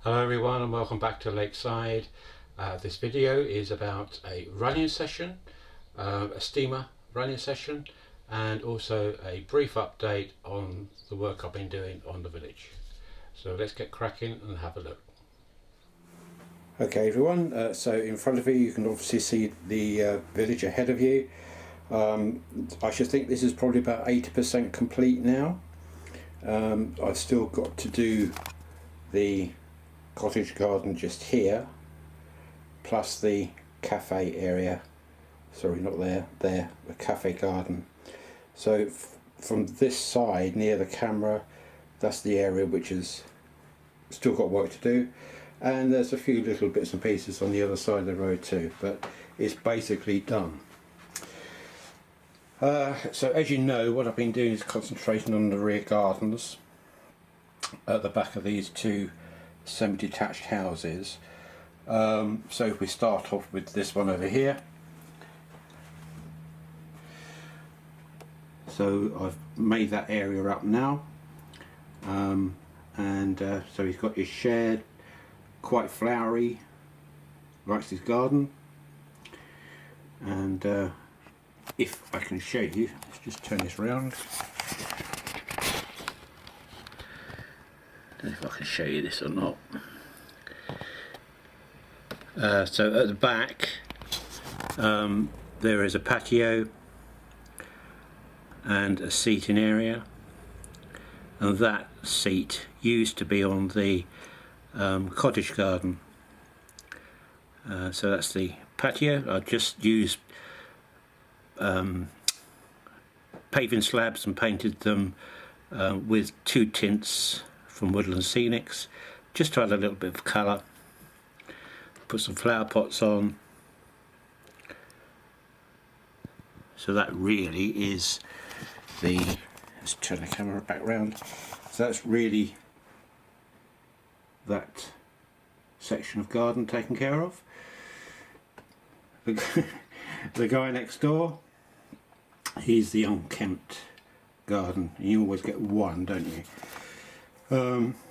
Hello everyone and welcome back to Lakeside. This video is about a running session, a steamer running session, and also a brief update on the work I've been doing on the village. So let's get cracking and have a look. Okay everyone, so in front of you can obviously see the village ahead of you. I should think this is probably about 80% complete now. I've still got to do the cottage garden just here, plus the cafe area, sorry not there, the cafe garden. So from this side near the camera, that's the area which has still got work to do, and there's a few little bits and pieces on the other side of the road too, but it's basically done. So as you know, what I've been doing is concentrating on the rear gardens at the back of these two semi-detached houses. So if we start off with this one over here, so I've made that area up now, so he's got his shed, quite flowery, likes his garden, and if I can show you, let's just turn this around. I don't know if I can show you this or not. So at the back there is a patio and a seating area, and that seat used to be on the cottage garden. So that's the patio. I just used paving slabs and painted them with two tints from Woodland Scenics, just to add a little bit of colour. Put some flower pots on. So that really is the, let's turn the camera back round, so that's really that section of garden taken care of. The guy next door, he's the unkempt garden. You always get one, don't you?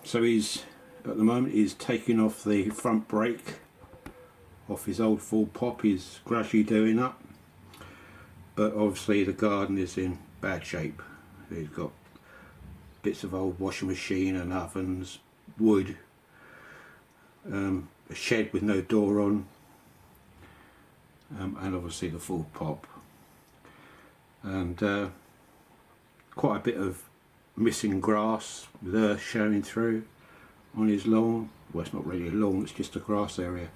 So he's, at the moment, he's taking off the front brake off his old full pop. He's gradually doing up, but obviously the garden is in bad shape. He's got bits of old washing machine and ovens, wood, a shed with no door on, and obviously the full pop, and quite a bit of missing grass with earth showing through on his lawn. Well, it's not really a lawn, it's just a grass area.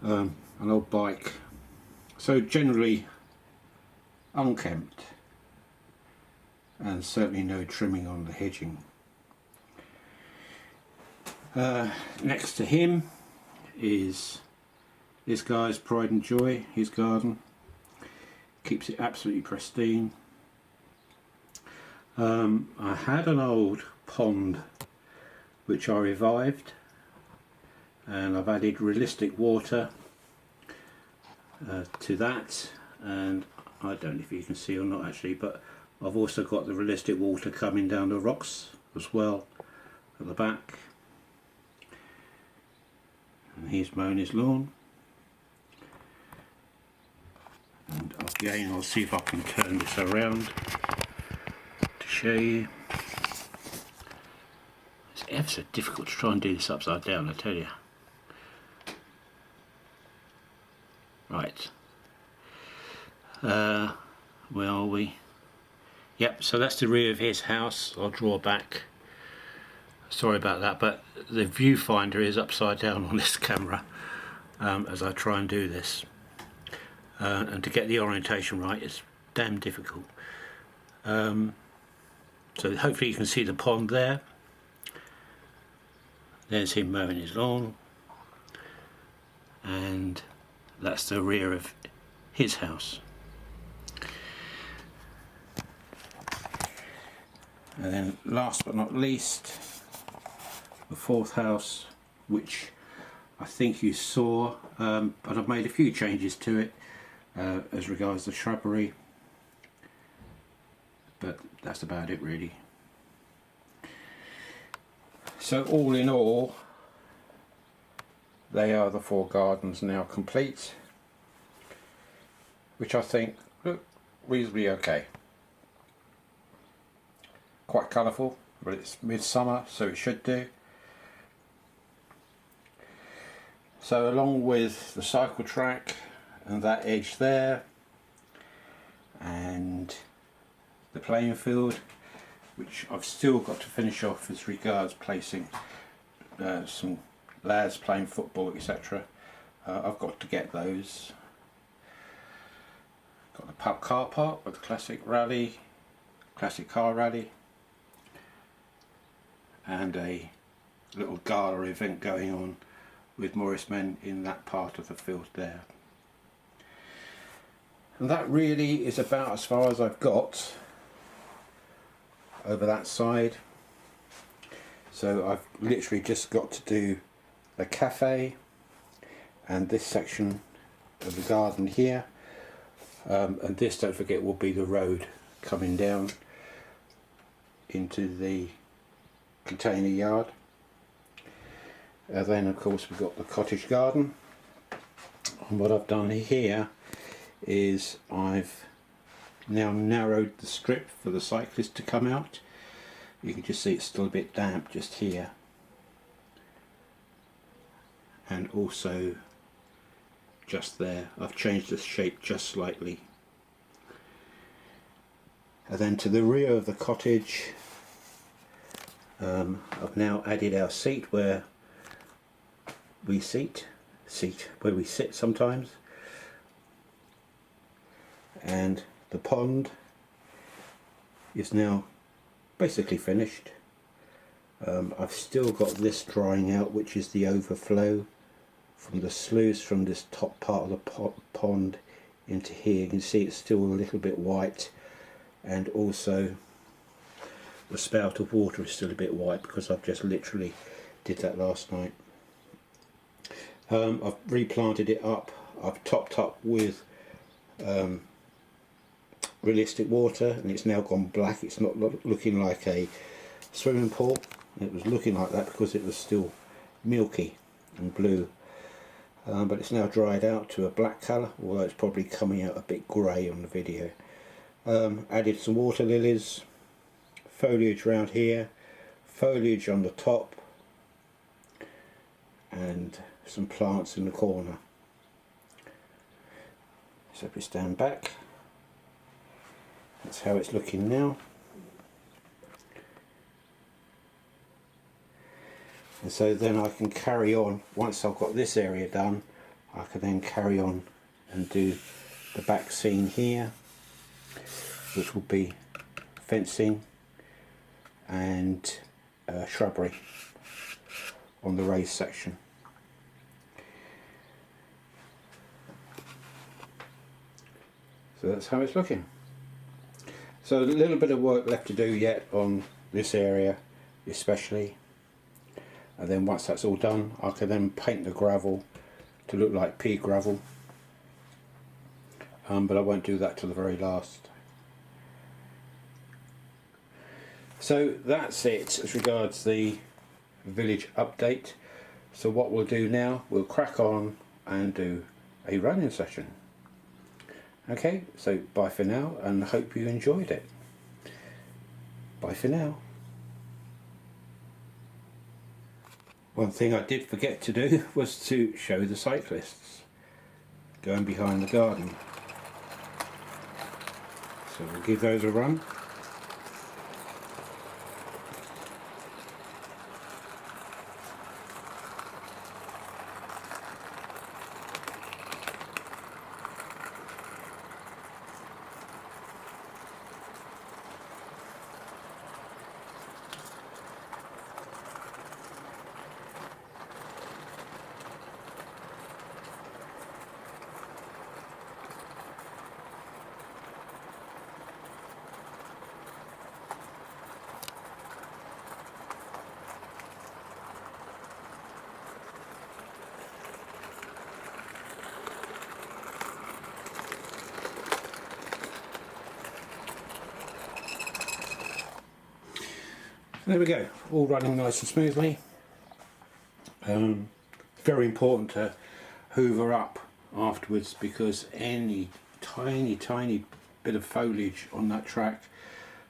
An old bike. So generally unkempt, and certainly no trimming on the hedging. Next to him is this guy's pride and joy, his garden. Keeps it absolutely pristine. I had an old pond which I revived, and I've added realistic water to that, and I don't know if you can see or not actually, but I've also got the realistic water coming down the rocks as well at the back. And he's mowing his lawn, and again I'll see if I can turn this around to show you. It's ever so difficult to try and do this upside down, I tell you. Right, where are we? Yep, so that's the rear of his house. I'll draw back, sorry about that, but the viewfinder is upside down on this camera as I try and do this, and to get the orientation right is damn difficult. So hopefully you can see the pond there. There's him mowing his lawn, and that's the rear of his house. And then last but not least, the fourth house, which I think you saw, but I've made a few changes to it as regards the shrubbery, but that's about it really. So all in all, they are the 4 gardens now complete, which I think look reasonably okay. Quite colourful, but it's midsummer, so it should do. So along with the cycle track and that edge there, and the playing field, which I've still got to finish off as regards placing some lads playing football, etc. I've got to get those. Got the pub car park with the classic car rally, and a little gala event going on with Morris men in that part of the field there. And that really is about as far as I've got over that side. So I've literally just got to do the cafe and this section of the garden here, and this, don't forget, will be the road coming down into the container yard. Then of course we've got the cottage garden, and what I've done here is I've now narrowed the strip for the cyclist to come out. You can just see it's still a bit damp just here, and also just there. I've changed the shape just slightly. And then to the rear of the cottage, I've now added our seat where we sit sometimes, and the pond is now basically finished. I've still got this drying out, which is the overflow from the sluice from this top part of the pond into here. You can see it's still a little bit white, and also the spout of water is still a bit white because I've just literally did that last night. I've replanted it up. I've topped up with realistic water, and it's now gone black. It's not looking like a swimming pool. It was looking like that because it was still milky and blue, but it's now dried out to a black colour, although it's probably coming out a bit grey on the video. Added some water lilies, foliage around here, foliage on the top, and some plants in the corner. So if we stand back, that's how it's looking now. And so then I can carry on, once I've got this area done, I can then carry on and do the back scene here, which will be fencing and shrubbery on the raised section. So that's how it's looking. So a little bit of work left to do yet on this area especially, and then once that's all done I can then paint the gravel to look like pea gravel, but I won't do that till the very last. So that's it as regards the village update. So what we'll do now, we'll crack on and do a running session. Okay, so bye for now, and hope you enjoyed it. Bye for now. One thing I did forget to do was to show the cyclists going behind the garden. So we'll give those a run. There we go, all running nice and smoothly. very important to hoover up afterwards, because any tiny bit of foliage on that track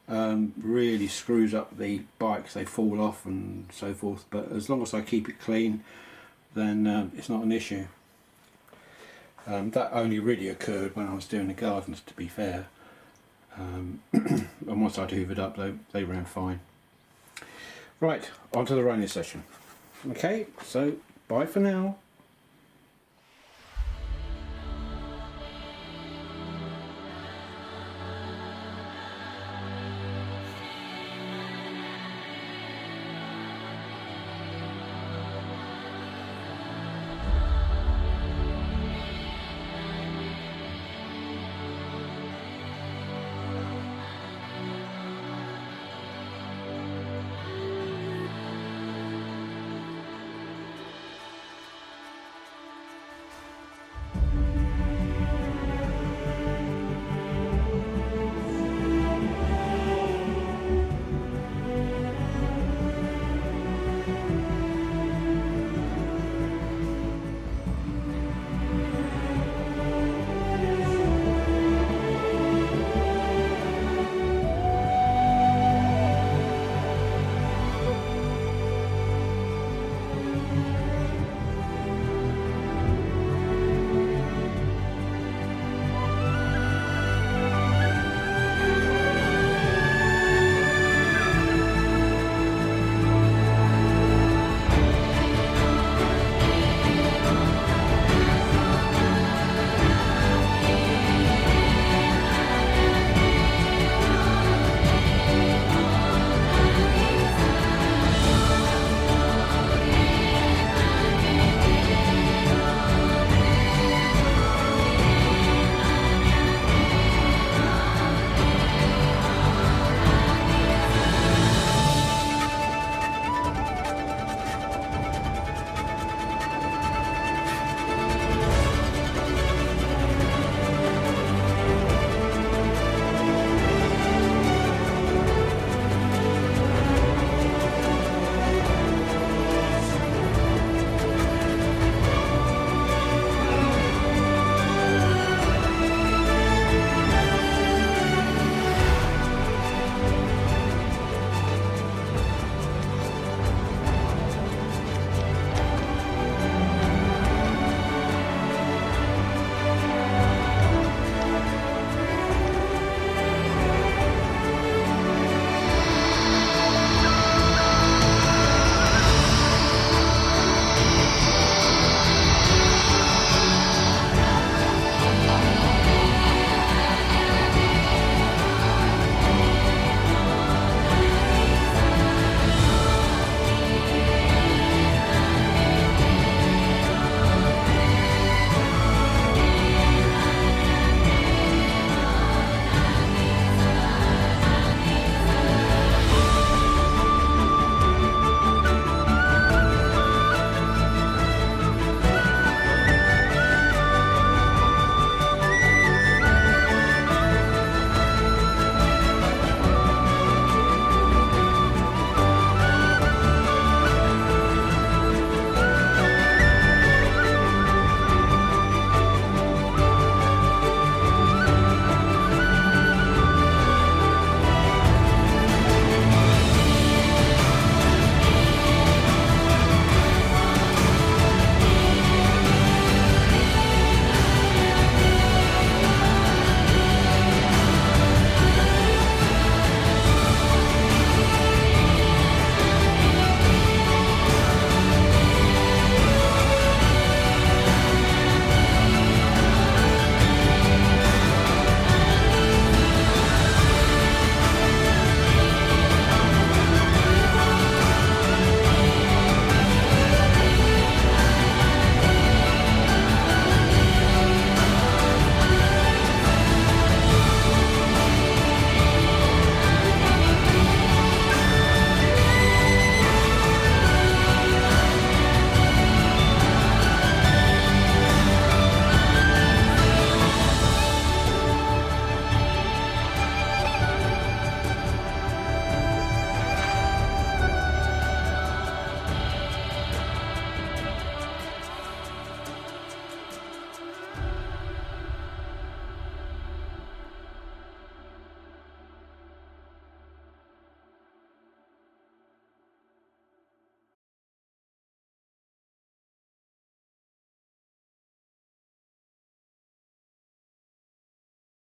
really screws up the bikes. They fall off and so forth, but as long as I keep it clean, then it's not an issue. That only really occurred when I was doing the gardens, to be fair. And once I'd hoovered up, they ran fine. Right, on to the running session. Okay, so bye for now.